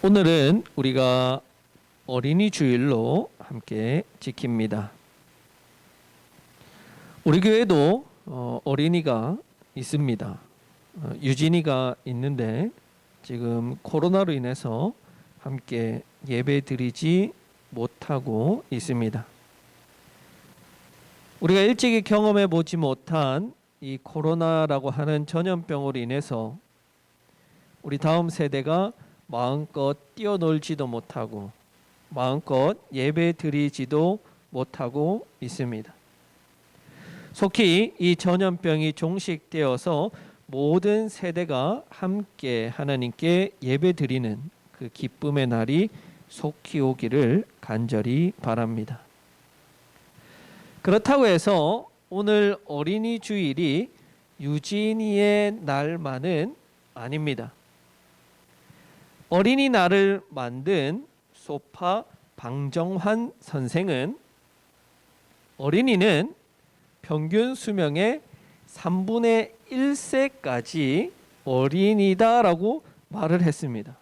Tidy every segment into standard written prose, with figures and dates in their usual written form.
오늘은 우리가 어린이 주일로 함께 지킵니다. 우리 교회도 어린이가 있습니다. 유진이가 있는데 지금 코로나로 인해서 함께 예배 드리지 못하고 있습니다. 우리가 일찍이 경험해 보지 못한 이 코로나라고 하는 전염병으로 인해서 우리 다음 세대가 마음껏 뛰어놀지도 못하고 마음껏 예배 드리지도 못하고 있습니다. 속히 이 전염병이 종식되어서 모든 세대가 함께 하나님께 예배 드리는 그 기쁨의 날이 속히 오기를 간절히 바랍니다. 그렇다고 해서 오늘 어린이 주일이 유진이의 날만은 아닙니다. 어린이날을 만든 소파 방정환 선생은 어린이는 평균 수명의 3분의 1세까지 어린이다라고 말을 했습니다.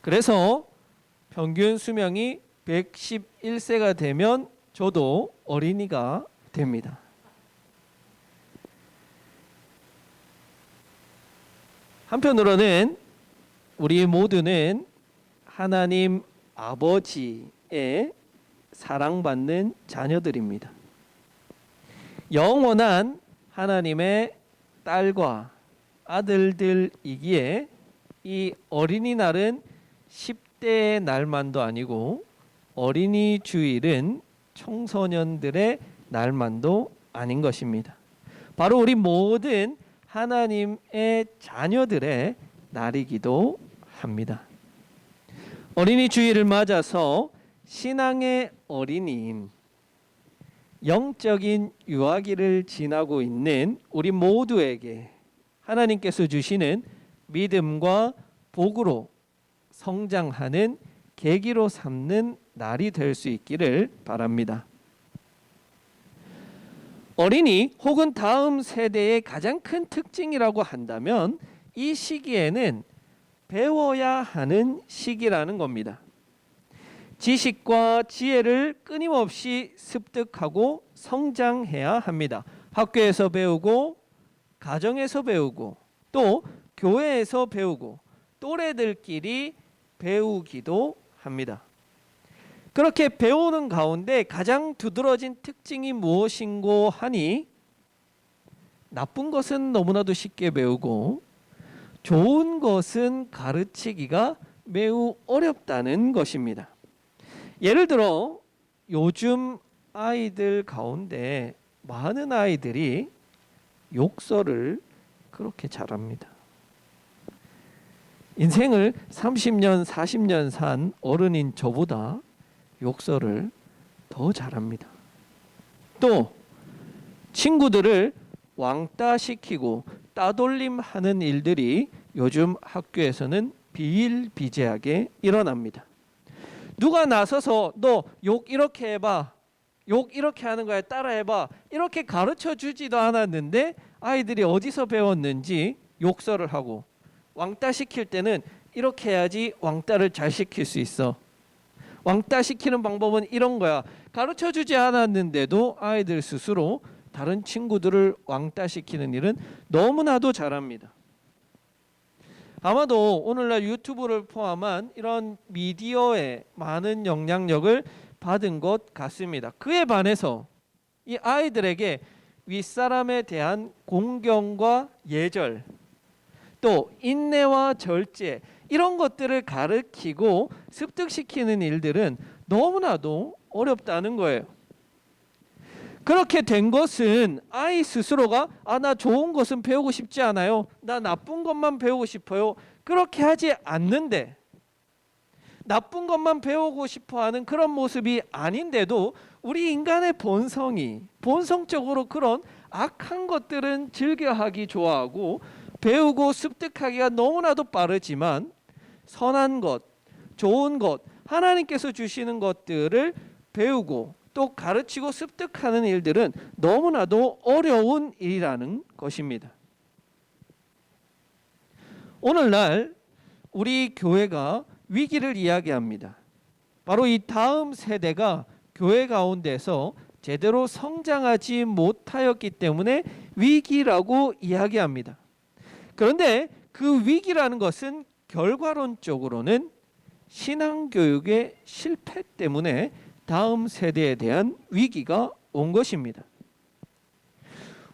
그래서 평균 수명이 111세가 되면 저도 어린이가 됩니다. 한편으로는 우리 모두는 하나님 아버지의 사랑받는 자녀들입니다. 영원한 하나님의 딸과 아들들이기에 이 어린이날은 10대의 날만도 아니고 어린이 주일은 청소년들의 날만도 아닌 것입니다. 바로 우리 모든 하나님의 자녀들의 날이기도 합니다. 어린이 주일을 맞아서 신앙의 어린이인 영적인 유아기를 지나고 있는 우리 모두에게 하나님께서 주시는 믿음과 복으로 성장하는 계기로 삼는 날이 될 수 있기를 바랍니다. 어린이 혹은 다음 세대의 가장 큰 특징이라고 한다면 이 시기에는 배워야 하는 시기라는 겁니다. 지식과 지혜를 끊임없이 습득하고 성장해야 합니다. 학교에서 배우고 가정에서 배우고 또 교회에서 배우고 또래들끼리 배우기도 합니다. 그렇게 배우는 가운데 가장 두드러진 특징이 무엇인고 하니 나쁜 것은 너무나도 쉽게 배우고 좋은 것은 가르치기가 매우 어렵다는 것입니다. 예를 들어 요즘 아이들 가운데 많은 아이들이 욕설을 그렇게 잘합니다. 인생을 30년, 40년 산 어른인 저보다 욕설을 더 잘합니다. 또 친구들을 왕따시키고 따돌림하는 일들이 요즘 학교에서는 비일비재하게 일어납니다. 누가 나서서 너 욕 이렇게 해봐, 욕 이렇게 하는 거야 따라해봐 이렇게 가르쳐 주지도 않았는데 아이들이 어디서 배웠는지 욕설을 하고 왕따 시킬 때는 이렇게 해야지 왕따를 잘 시킬 수 있어. 왕따 시키는 방법은 이런 거야. 가르쳐 주지 않았는데도 아이들 스스로 다른 친구들을 왕따 시키는 일은 너무나도 잘합니다. 아마도 오늘날 유튜브를 포함한 이런 미디어에 많은 영향력을 받은 것 같습니다. 그에 반해서 이 아이들에게 윗사람에 대한 공경과 예절, 또 인내와 절제 이런 것들을 가르치고 습득시키는 일들은 너무나도 어렵다는 거예요. 그렇게 된 것은 아이 스스로가 나 좋은 것은 배우고 싶지 않아요. 나 나쁜 것만 배우고 싶어요. 그렇게 하지 않는데 나쁜 것만 배우고 싶어하는 그런 모습이 아닌데도 우리 인간의 본성이 본성적으로 그런 악한 것들은 즐겨하기 좋아하고 배우고 습득하기가 너무나도 빠르지만 선한 것, 좋은 것, 하나님께서 주시는 것들을 배우고 또 가르치고 습득하는 일들은 너무나도 어려운 일이라는 것입니다. 오늘날 우리 교회가 위기를 이야기합니다. 바로 이 다음 세대가 교회 가운데서 제대로 성장하지 못하였기 때문에 위기라고 이야기합니다. 그런데 그 위기라는 것은 결과론적으로는 신앙교육의 실패 때문에 다음 세대에 대한 위기가 온 것입니다.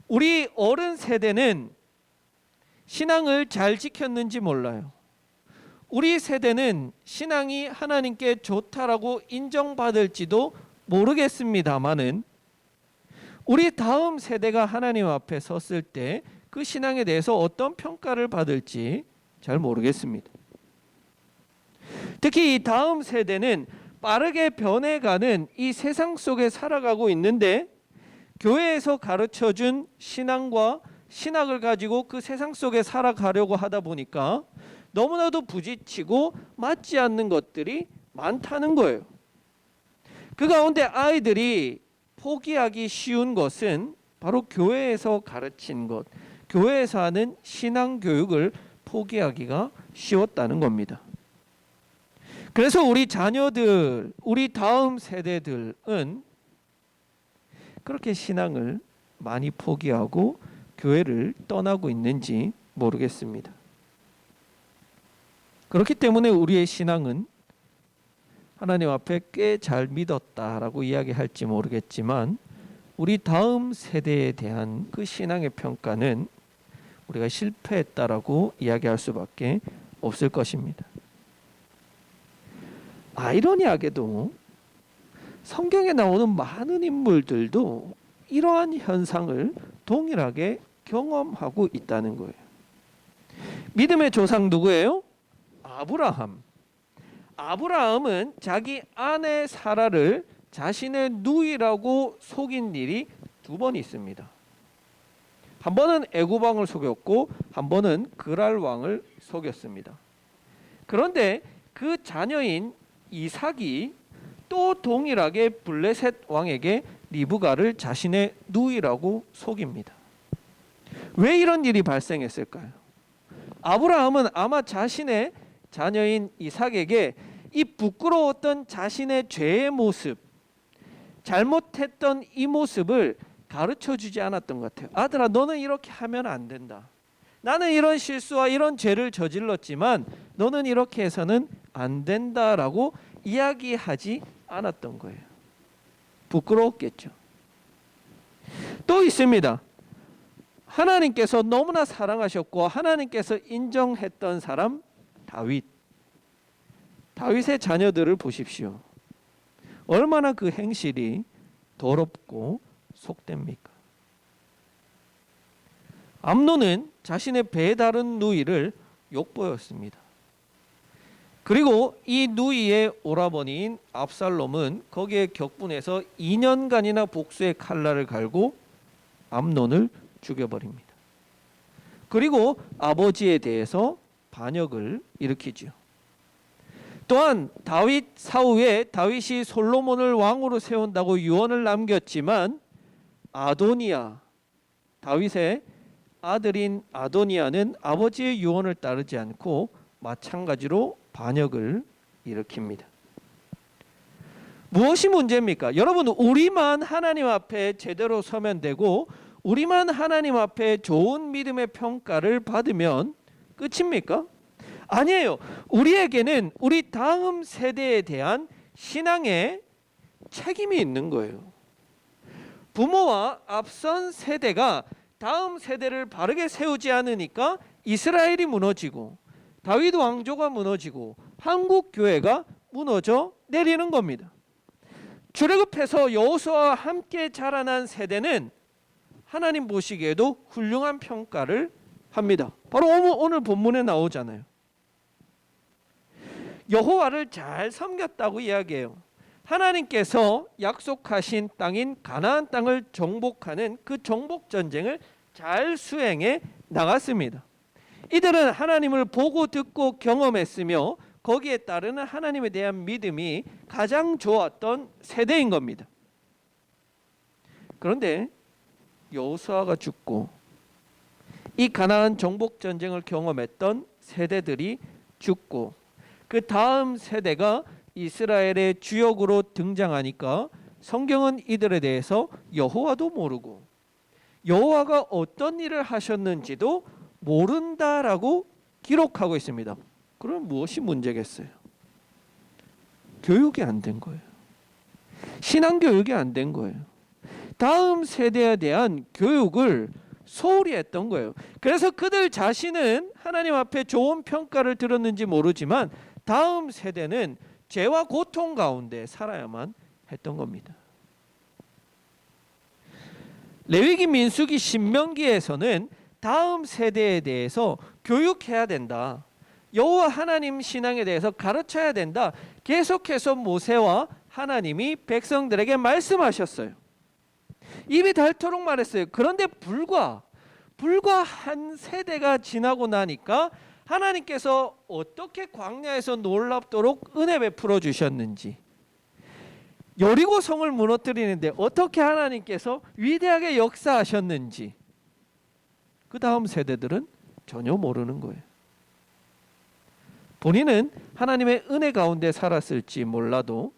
우리 어른 세대는 신앙을 잘 지켰는지 몰라요. 우리 세대는 신앙이 하나님께 좋다라고 인정받을지도 모르겠습니다만은 우리 다음 세대가 하나님 앞에 섰을 때 그 신앙에 대해서 어떤 평가를 받을지 잘 모르겠습니다. 특히 이 다음 세대는 빠르게 변해가는 이 세상 속에 살아가고 있는데 교회에서 가르쳐준 신앙과 신학을 가지고 그 세상 속에 살아가려고 하다 보니까 너무나도 부딪히고 맞지 않는 것들이 많다는 거예요. 그 가운데 아이들이 포기하기 쉬운 것은 바로 교회에서 가르친 것, 교회에서 하는 신앙교육을 포기하기가 쉬웠다는 겁니다. 그래서 우리 자녀들, 우리 다음 세대들은 그렇게 신앙을 많이 포기하고 교회를 떠나고 있는지 모르겠습니다. 그렇기 때문에 우리의 신앙은 하나님 앞에 꽤 잘 믿었다라고 이야기할지 모르겠지만 우리 다음 세대에 대한 그 신앙의 평가는 우리가 실패했다라고 이야기할 수밖에 없을 것입니다. 아이러니하게도 성경에 나오는 많은 인물들도 이러한 현상을 동일하게 경험하고 있다는 거예요. 믿음의 조상 누구예요? 아브라함. 아브라함은 자기 아내 사라를 자신의 누이라고 속인 일이 2번 있습니다. 한 번은 애굽 왕을 속였고 한 번은 그랄 왕을 속였습니다. 그런데 그 자녀인 이삭이 또 동일하게 블레셋 왕에게 리브가를 자신의 누이라고 속입니다. 왜 이런 일이 발생했을까요? 아브라함은 아마 자신의 자녀인 이삭에게 이 부끄러웠던 자신의 죄의 모습, 잘못했던 이 모습을 가르쳐 주지 않았던 것 같아요. 아들아, 너는 이렇게 하면 안 된다. 나는 이런 실수와 이런 죄를 저질렀지만 너는 이렇게 해서는 안 된다라고 이야기하지 않았던 거예요. 부끄러웠겠죠. 또 있습니다. 하나님께서 너무나 사랑하셨고 하나님께서 인정했던 사람 다윗. 다윗의 자녀들을 보십시오. 얼마나 그 행실이 더럽고 속됩니까? 암논은 자신의 배다른 누이를 욕보였습니다. 그리고 이 누이의 오라버니인 압살롬은 거기에 격분해서 2년간이나 복수의 칼날을 갈고 암논을 죽여버립니다. 그리고 아버지에 대해서 반역을 일으키지요. 또한 다윗 사후에 다윗이 솔로몬을 왕으로 세운다고 유언을 남겼지만 아도니아, 다윗의 아들인 아도니아는 아버지의 유언을 따르지 않고 마찬가지로 반역을 일으킵니다. 무엇이 문제입니까? 여러분, 우리만 하나님 앞에 제대로 서면 되고 우리만 하나님 앞에 좋은 믿음의 평가를 받으면 끝입니까? 아니에요. 우리에게는 우리 다음 세대에 대한 신앙의 책임이 있는 거예요. 부모와 앞선 세대가 다음 세대를 바르게 세우지 않으니까 이스라엘이 무너지고 다윗 왕조가 무너지고 한국 교회가 무너져 내리는 겁니다. 출애굽해서 여호수아와 함께 자라난 세대는 하나님 보시기에도 훌륭한 평가를 합니다. 바로 오늘 본문에 나오잖아요. 여호와를 잘 섬겼다고 이야기해요. 하나님께서 약속하신 땅인 가나안 땅을 정복하는 그 정복 전쟁을 잘 수행해 나갔습니다. 이들은 하나님을 보고 듣고 경험했으며 거기에 따르는 하나님에 대한 믿음이 가장 좋았던 세대인 겁니다. 그런데 여호수아가 죽고 이 가나안 정복 전쟁을 경험했던 세대들이 죽고 그 다음 세대가 이스라엘의 주역으로 등장하니까 성경은 이들에 대해서 여호와도 모르고 여호와가 어떤 일을 하셨는지도 모른다라고 기록하고 있습니다. 그럼 무엇이 문제겠어요? 교육이 안 된 거예요. 신앙 교육이 안 된 거예요. 다음 세대에 대한 교육을 소홀히 했던 거예요. 그래서 그들 자신은 하나님 앞에 좋은 평가를 들었는지 모르지만 다음 세대는 죄와 고통 가운데 살아야만 했던 겁니다. 레위기, 민수기, 신명기에서는 다음 세대에 대해서 교육해야 된다. 여호와 하나님 신앙에 대해서 가르쳐야 된다. 계속해서 모세와 하나님이 백성들에게 말씀하셨어요. 입이 닳도록 말했어요. 그런데 불과 한 세대가 지나고 나니까 하나님께서 어떻게 광야에서 놀랍도록 은혜 베풀어 주셨는지, 여리고 성을 무너뜨리는데 어떻게 하나님께서 위대하게 역사하셨는지 그 다음 세대들은 전혀 모르는 거예요. 본인은 하나님의 은혜 가운데 살았을지 몰라도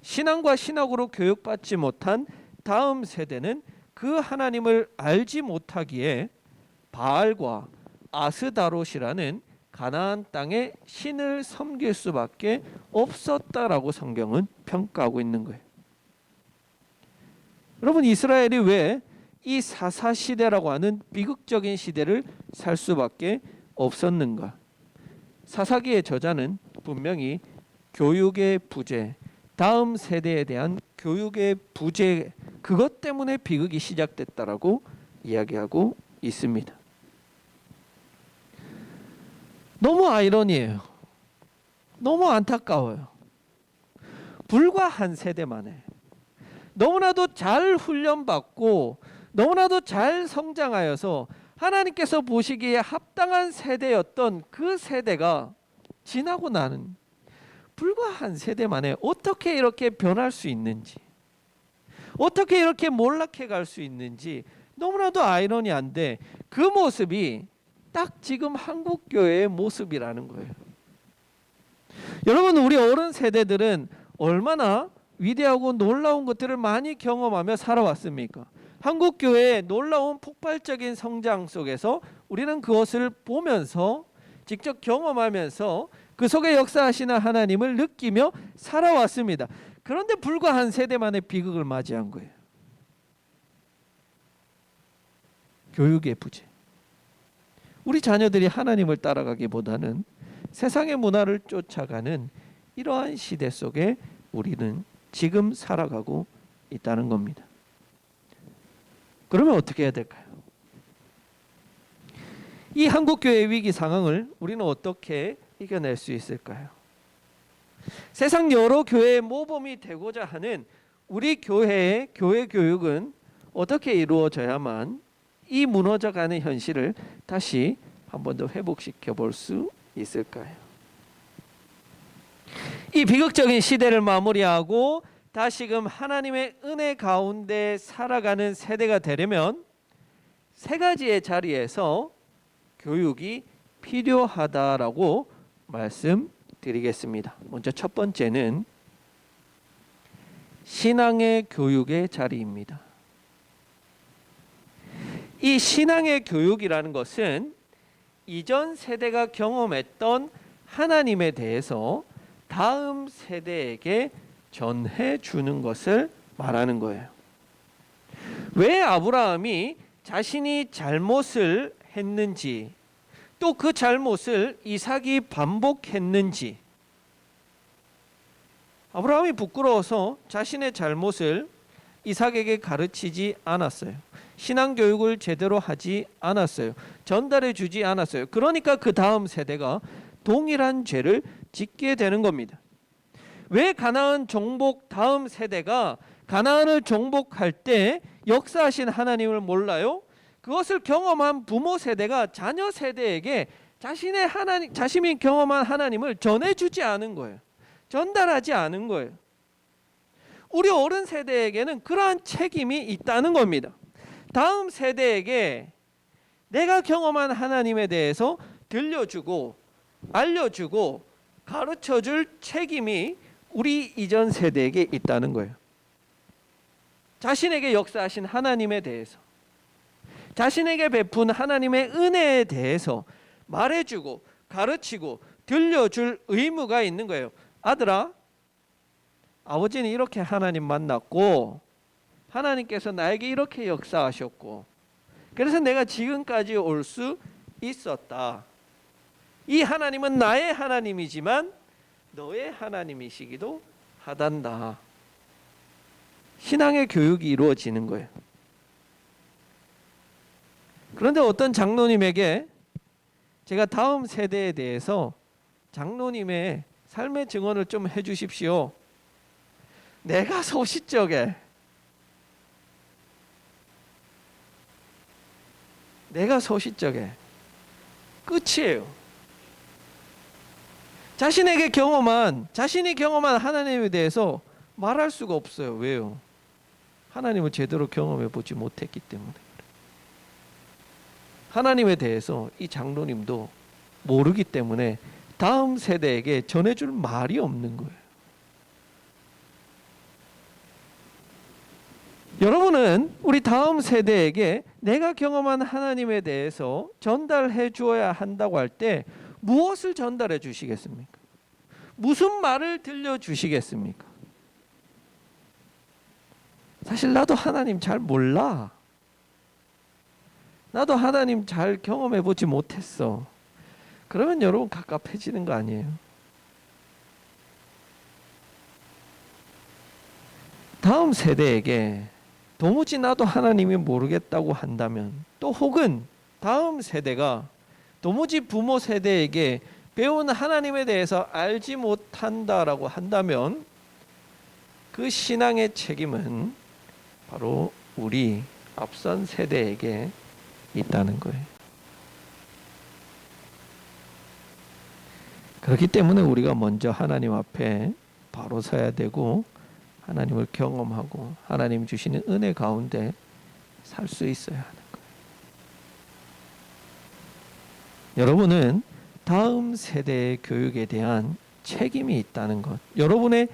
신앙과 신학으로 교육받지 못한 다음 세대는 그 하나님을 알지 못하기에 바알과 아스다롯이라는 가나안 땅의 신을 섬길 수밖에 없었다라고 성경은 평가하고 있는 거예요. 여러분, 이스라엘이 왜 이 사사시대라고 하는 비극적인 시대를 살 수밖에 없었는가? 사사기의 저자는 분명히 교육의 부재, 다음 세대에 대한 교육의 부재, 그것 때문에 비극이 시작됐다라고 이야기하고 있습니다. 너무 아이러니해요. 너무 안타까워요. 불과 한 세대 만에 너무나도 잘 훈련받고 너무나도 잘 성장하여서 하나님께서 보시기에 합당한 세대였던 그 세대가 지나고 나는 불과 한 세대 만에 어떻게 이렇게 변할 수 있는지, 어떻게 이렇게 몰락해 갈 수 있는지 너무나도 아이러니한데 그 모습이 딱 지금 한국교회의 모습이라는 거예요. 여러분, 우리 어른 세대들은 얼마나 위대하고 놀라운 것들을 많이 경험하며 살아왔습니까? 한국교회의 놀라운 폭발적인 성장 속에서 우리는 그것을 보면서 직접 경험하면서 그 속에 역사하시는 하나님을 느끼며 살아왔습니다. 그런데 불과 한 세대 만에 비극을 맞이한 거예요. 교육의 부재. 우리 자녀들이 하나님을 따라가기보다는 세상의 문화를 쫓아가는 이러한 시대 속에 우리는 지금 살아가고 있다는 겁니다. 그러면 어떻게 해야 될까요? 이 한국교회의 위기 상황을 우리는 어떻게 이겨낼 수 있을까요? 세상 여러 교회의 모범이 되고자 하는 우리 교회의 교회 교육은 어떻게 이루어져야만 이 무너져가는 현실을 다시 한 번 더 회복시켜 볼 수 있을까요? 이 비극적인 시대를 마무리하고 다시금 하나님의 은혜 가운데 살아가는 세대가 되려면 세 가지의 자리에서 교육이 필요하다라고 말씀드리겠습니다. 먼저 첫 번째는 신앙의 교육의 자리입니다. 이 신앙의 교육이라는 것은 이전 세대가 경험했던 하나님에 대해서 다음 세대에게 전해주는 것을 말하는 거예요. 왜 아브라함이 자신이 잘못을 했는지, 또 그 잘못을 이삭이 반복했는지, 아브라함이 부끄러워서 자신의 잘못을 이삭에게 가르치지 않았어요. 신앙교육을 제대로 하지 않았어요. 전달해 주지 않았어요. 그러니까 그 다음 세대가 동일한 죄를 짓게 되는 겁니다. 왜 가나안 정복 다음 세대가 가나안을 정복할 때 역사하신 하나님을 몰라요? 그것을 경험한 부모 세대가 자녀 세대에게 자신이 경험한 하나님을 전해주지 않은 거예요. 전달하지 않은 거예요. 우리 어른 세대에게는 그러한 책임이 있다는 겁니다. 다음 세대에게 내가 경험한 하나님에 대해서 들려주고 알려주고 가르쳐줄 책임이 우리 이전 세대에게 있다는 거예요. 자신에게 역사하신 하나님에 대해서, 자신에게 베푼 하나님의 은혜에 대해서 말해주고 가르치고 들려줄 의무가 있는 거예요. 아들아, 아버지는 이렇게 하나님 만났고 하나님께서 나에게 이렇게 역사하셨고 그래서 내가 지금까지 올 수 있었다. 이 하나님은 나의 하나님이지만 너의 하나님이시기도 하단다. 신앙의 교육이 이루어지는 거예요. 그런데 어떤 장로님에게 제가 다음 세대에 대해서 장로님의 삶의 증언을 좀 해주십시오. 내가 소시적에 끝이에요. 자신이 경험한 하나님에 대해서 말할 수가 없어요. 왜요? 하나님을 제대로 경험해 보지 못했기 때문에. 하나님에 대해서 이 장로님도 모르기 때문에 다음 세대에게 전해줄 말이 없는 거예요. 여러분은 우리 다음 세대에게 내가 경험한 하나님에 대해서 전달해 주어야 한다고 할 때 무엇을 전달해 주시겠습니까? 무슨 말을 들려주시겠습니까? 사실 나도 하나님 잘 몰라. 나도 하나님 잘 경험해 보지 못했어. 그러면 여러분 갑갑해지는 거 아니에요? 다음 세대에게 도무지 나도 하나님이 모르겠다고 한다면, 또 혹은 다음 세대가 도무지 부모 세대에게 배운 하나님에 대해서 알지 못한다라고 한다면 그 신앙의 책임은 바로 우리 앞선 세대에게 있다는 거예요. 그렇기 때문에 우리가 먼저 하나님 앞에 바로 서야 되고 하나님을 경험하고 하나님 주시는 은혜 가운데 살 수 있어야 하는 거예요. 여러분은 다음 세대의 교육에 대한 책임이 있다는 것, 여러분의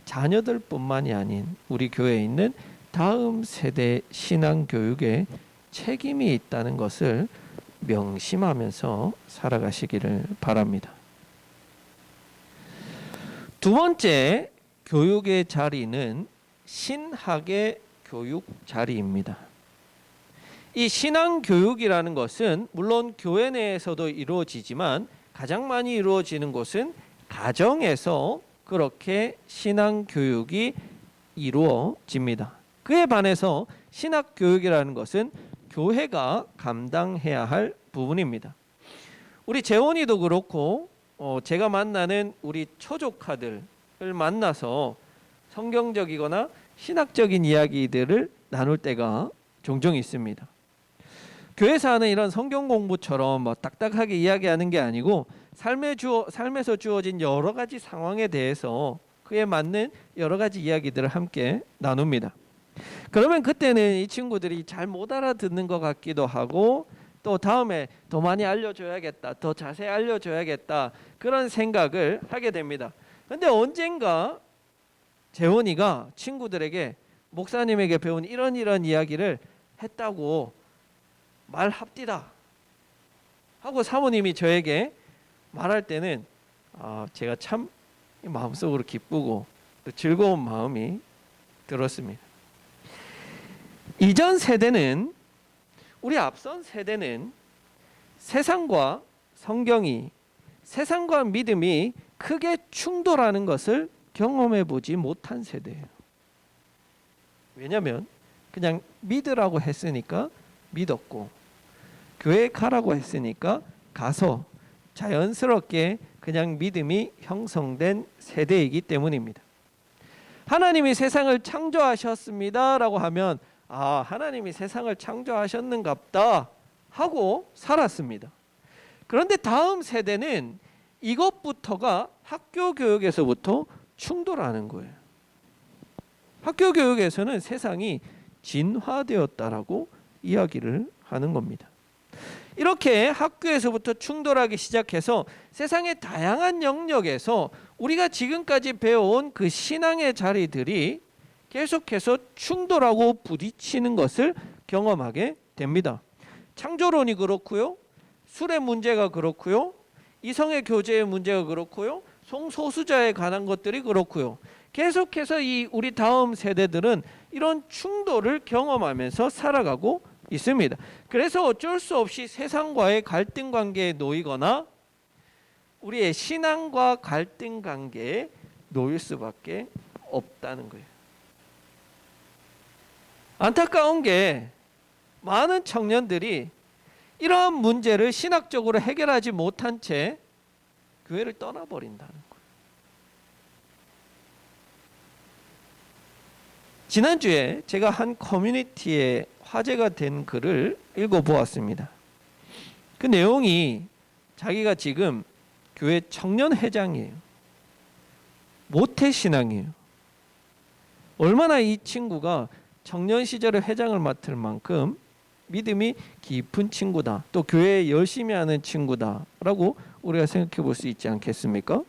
자녀들뿐만이 아닌 우리 교회에 있는 다음 세대 신앙 교육에 책임이 있다는 것을 명심하면서 살아가시기를 바랍니다. 두 번째 교육의 자리는 신학의 교육 자리입니다. 이 신앙 교육이라는 것은 물론 교회 내에서도 이루어지지만 가장 많이 이루어지는 곳은 가정에서 그렇게 신앙 교육이 이루어집니다. 그에 반해서 신학 교육이라는 것은 교회가 감당해야 할 부분입니다. 우리 재원이도 그렇고 제가 만나는 우리 초조카들을 만나서 성경적이거나 신학적인 이야기들을 나눌 때가 종종 있습니다. 교회에서 하는 이런 성경 공부처럼 딱딱하게 이야기하는 게 아니고 삶에서 주어진 여러 가지 상황에 대해서 그에 맞는 여러 가지 이야기들을 함께 나눕니다. 그러면 그때는 이 친구들이 잘 못 알아듣는 것 같기도 하고 또 다음에 더 많이 알려줘야겠다, 더 자세히 알려줘야겠다 그런 생각을 하게 됩니다. 근데 언젠가 재원이가 친구들에게 목사님에게 배운 이런 이야기를 했다고 말합디다 하고 사모님이 저에게 말할 때는 제가 참 마음속으로 기쁘고 또 즐거운 마음이 들었습니다. 이전 세대는, 우리 앞선 세대는 세상과 성경이, 세상과 믿음이 크게 충돌하는 것을 경험해 보지 못한 세대예요. 왜냐하면 그냥 믿으라고 했으니까 믿었고 교회 가라고 했으니까 가서 자연스럽게 그냥 믿음이 형성된 세대이기 때문입니다. 하나님이 세상을 창조하셨습니다 라고 하면 하나님이 세상을 창조하셨는갑다 하고 살았습니다. 그런데 다음 세대는 이것부터가 학교 교육에서부터 충돌하는 거예요. 학교 교육에서는 세상이 진화되었다라고 이야기를 하는 겁니다. 이렇게 학교에서부터 충돌하기 시작해서 세상의 다양한 영역에서 우리가 지금까지 배워온 그 신앙의 자리들이 계속해서 충돌하고 부딪히는 것을 경험하게 됩니다. 창조론이 그렇고요. 술의 문제가 그렇고요. 이성의 교제의 문제가 그렇고요. 성소수자에 관한 것들이 그렇고요. 계속해서 이 우리 다음 세대들은 이런 충돌을 경험하면서 살아가고 있습니다. 그래서 어쩔 수 없이 세상과의 갈등 관계에 놓이거나 우리의 신앙과 갈등 관계에 놓일 수밖에 없다는 거예요. 안타까운 게 많은 청년들이 이러한 문제를 신학적으로 해결하지 못한 채 교회를 떠나버린다는 거예요. 지난주에 제가 한 커뮤니티에 화제가 된 글을 읽어보았습니다. 그 내용이 자기가 지금 교회 청년회장이에요. 모태신앙이에요. 얼마나 이 친구가 청년 시절에 회장을 맡을 만큼 믿음이 깊은 친구다. 또 교회에 열심히 하는 친구다라고 우리가 생각해 볼 수 있지 않겠습니까?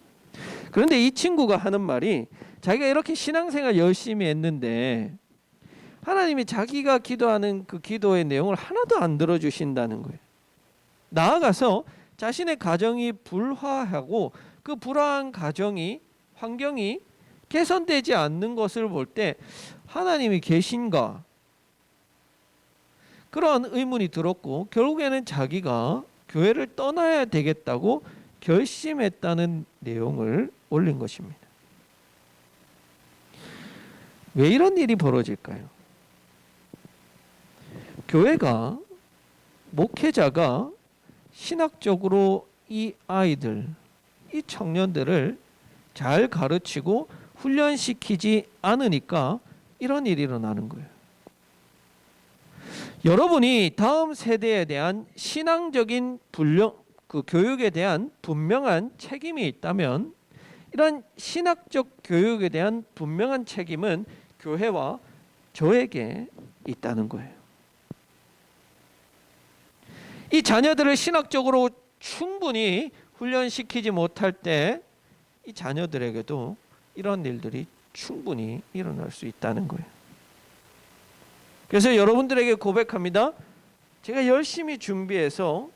그런데 이 친구가 하는 말이 자기가 이렇게 신앙생활 열심히 했는데 하나님이 자기가 기도하는 그 기도의 내용을 하나도 안 들어주신다는 거예요. 나아가서 자신의 가정이 불화하고 그 불화한 가정이 환경이 개선되지 않는 것을 볼 때 하나님이 계신가? 그런 의문이 들었고 결국에는 자기가 교회를 떠나야 되겠다고 결심했다는 내용을 올린 것입니다. 왜 이런 일이 벌어질까요? 교회가 목회자가 신학적으로 이 아이들, 이 청년들을 잘 가르치고 훈련시키지 않으니까 이런 일이 일어나는 거예요. 여러분이 다음 세대에 대한 신앙적인 그 교육에 대한 분명한 책임이 있다면 이런 신학적 교육에 대한 분명한 책임은 교회와 저에게 있다는 거예요. 이 자녀들을 신학적으로 충분히 훈련시키지 못할 때 이 자녀들에게도 이런 일들이 충분히 일어날 수 있다는 거예요. 그래서 여러분들에게 고백합니다. 제가 열심히 준비해서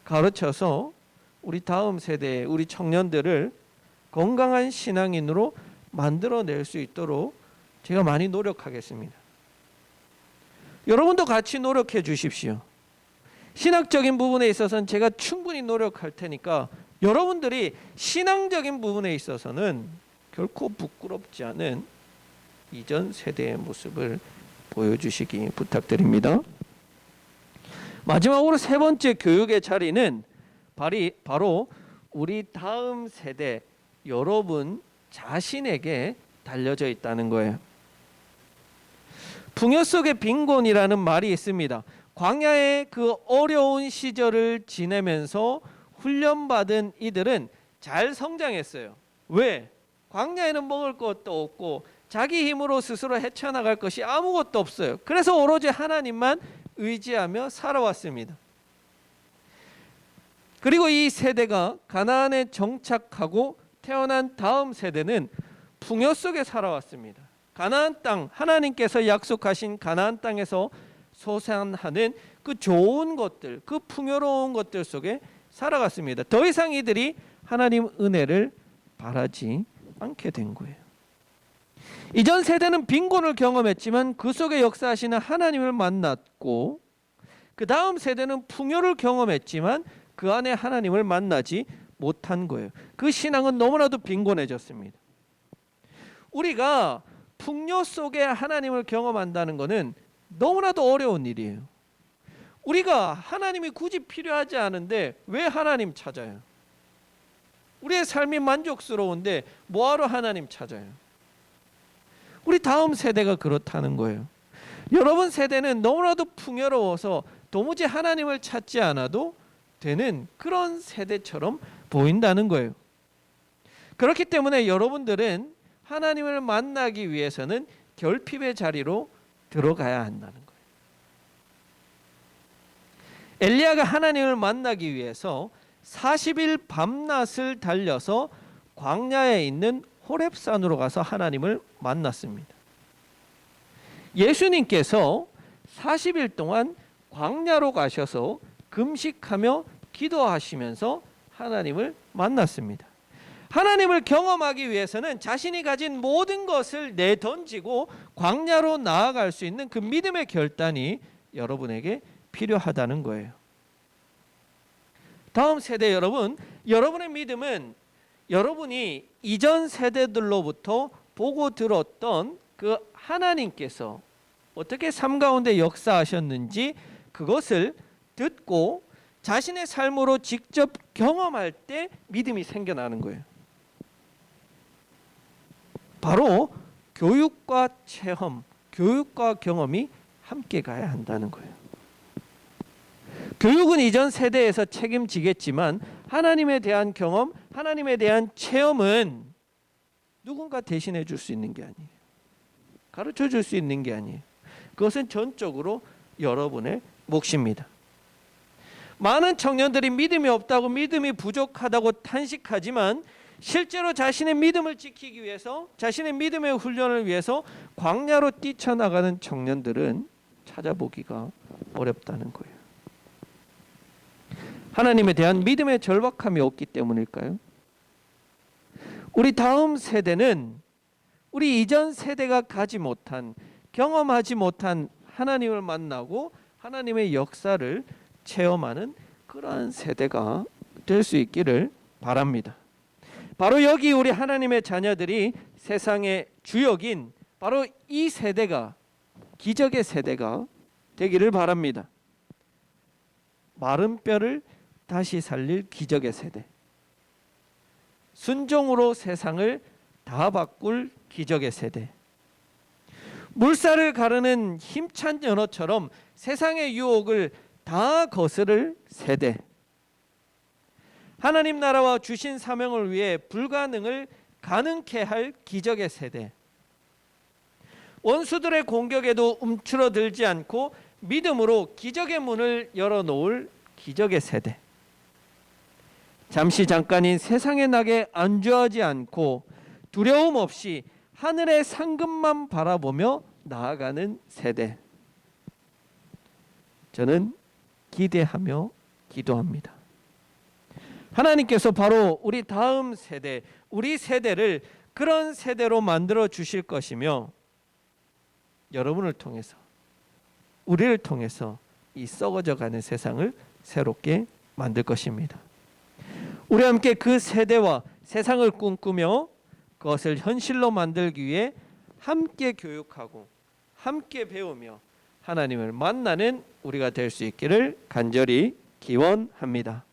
가르쳐서 우리 다음 세대, 우리 청년들을 건강한 신앙인으로 만들어낼 수 있도록 제가 많이 노력하겠습니다. 여러분도 같이 노력해 주십시오. 신학적인 부분에 있어서는 제가 충분히 노력할 테니까 여러분들이 신앙적인 부분에 있어서는 결코 부끄럽지 않은 이전 세대의 모습을 보여주시기 부탁드립니다. 마지막으로 세 번째 교육의 자리는 바로 우리 다음 세대 여러분 자신에게 달려져 있다는 거예요. 풍요 속의 빈곤이라는 말이 있습니다. 광야의 그 어려운 시절을 지내면서 훈련받은 이들은 잘 성장했어요. 왜? 광야에는 먹을 것도 없고 자기 힘으로 스스로 헤쳐나갈 것이 아무것도 없어요. 그래서 오로지 하나님만 의지하며 살아왔습니다. 그리고 이 세대가 가나안에 정착하고 태어난 다음 세대는 풍요 속에 살아왔습니다. 가나안 땅, 하나님께서 약속하신 가나안 땅에서 소산하는 그 좋은 것들, 그 풍요로운 것들 속에 살아갔습니다. 더 이상 이들이 하나님 은혜를 바라지 않게 된 거예요. 이전 세대는 빈곤을 경험했지만 그 속에 역사하시는 하나님을 만났고 그 다음 세대는 풍요를 경험했지만 그 안에 하나님을 만나지 못한 거예요. 그 신앙은 너무나도 빈곤해졌습니다. 우리가 풍요 속에 하나님을 경험한다는 것은 너무나도 어려운 일이에요. 우리가 하나님이 굳이 필요하지 않은데 왜 하나님 찾아요? 우리의 삶이 만족스러운데 뭐하러 하나님 찾아요? 우리 다음 세대가 그렇다는 거예요. 여러분 세대는 너무나도 풍요로워서 도무지 하나님을 찾지 않아도 되는 그런 세대처럼 보인다는 거예요. 그렇기 때문에 여러분들은 하나님을 만나기 위해서는 결핍의 자리로 들어가야 한다는 거예요. 엘리야가 하나님을 만나기 위해서 40일 밤낮을 달려서 광야에 있는 호렙산으로 가서 하나님을 만났습니다. 예수님께서 40일 동안 광야로 가셔서 금식하며 기도하시면서 하나님을 만났습니다. 하나님을 경험하기 위해서는 자신이 가진 모든 것을 내던지고 광야로 나아갈 수 있는 그 믿음의 결단이 여러분에게 필요하다는 거예요. 다음 세대 여러분, 여러분의 믿음은 여러분이 이전 세대들로부터 보고 들었던 그 하나님께서 어떻게 삶 가운데 역사하셨는지 그것을 듣고 자신의 삶으로 직접 경험할 때 믿음이 생겨나는 거예요. 바로 교육과 체험, 교육과 경험이 함께 가야 한다는 거예요. 교육은 이전 세대에서 책임지겠지만 하나님에 대한 경험, 하나님에 대한 체험은 누군가 대신해 줄 수 있는 게 아니에요. 가르쳐 줄 수 있는 게 아니에요. 그것은 전적으로 여러분의 몫입니다. 많은 청년들이 믿음이 없다고, 믿음이 부족하다고 탄식하지만 실제로 자신의 믿음을 지키기 위해서, 자신의 믿음의 훈련을 위해서 광야로 뛰쳐나가는 청년들은 찾아보기가 어렵다는 거예요. 하나님에 대한 믿음의 절박함이 없기 때문일까요? 우리 다음 세대는 우리 이전 세대가 가지 못한, 경험하지 못한 하나님을 만나고 하나님의 역사를 체험하는 그러한 세대가 될 수 있기를 바랍니다. 바로 여기 우리 하나님의 자녀들이 세상의 주역인 바로 이 세대가, 기적의 세대가 되기를 바랍니다. 마른 뼈를 다시 살릴 기적의 세대, 순종으로 세상을 다 바꿀 기적의 세대, 물살을 가르는 힘찬 연어처럼 세상의 유혹을 다 거스를 세대, 하나님 나라와 주신 사명을 위해 불가능을 가능케 할 기적의 세대, 원수들의 공격에도 움츠러들지 않고 믿음으로 기적의 문을 열어놓을 기적의 세대, 잠시 잠깐인 세상의 낙에 안주하지 않고 두려움 없이 하늘의 상급만 바라보며 나아가는 세대. 저는 기대하며 기도합니다. 하나님께서 바로 우리 다음 세대, 우리 세대를 그런 세대로 만들어 주실 것이며 여러분을 통해서, 우리를 통해서 이 썩어져 가는 세상을 새롭게 만들 것입니다. 우리 함께 그 세대와 세상을 꿈꾸며 그것을 현실로 만들기 위해 함께 교육하고 함께 배우며 하나님을 만나는 우리가 될 수 있기를 간절히 기원합니다.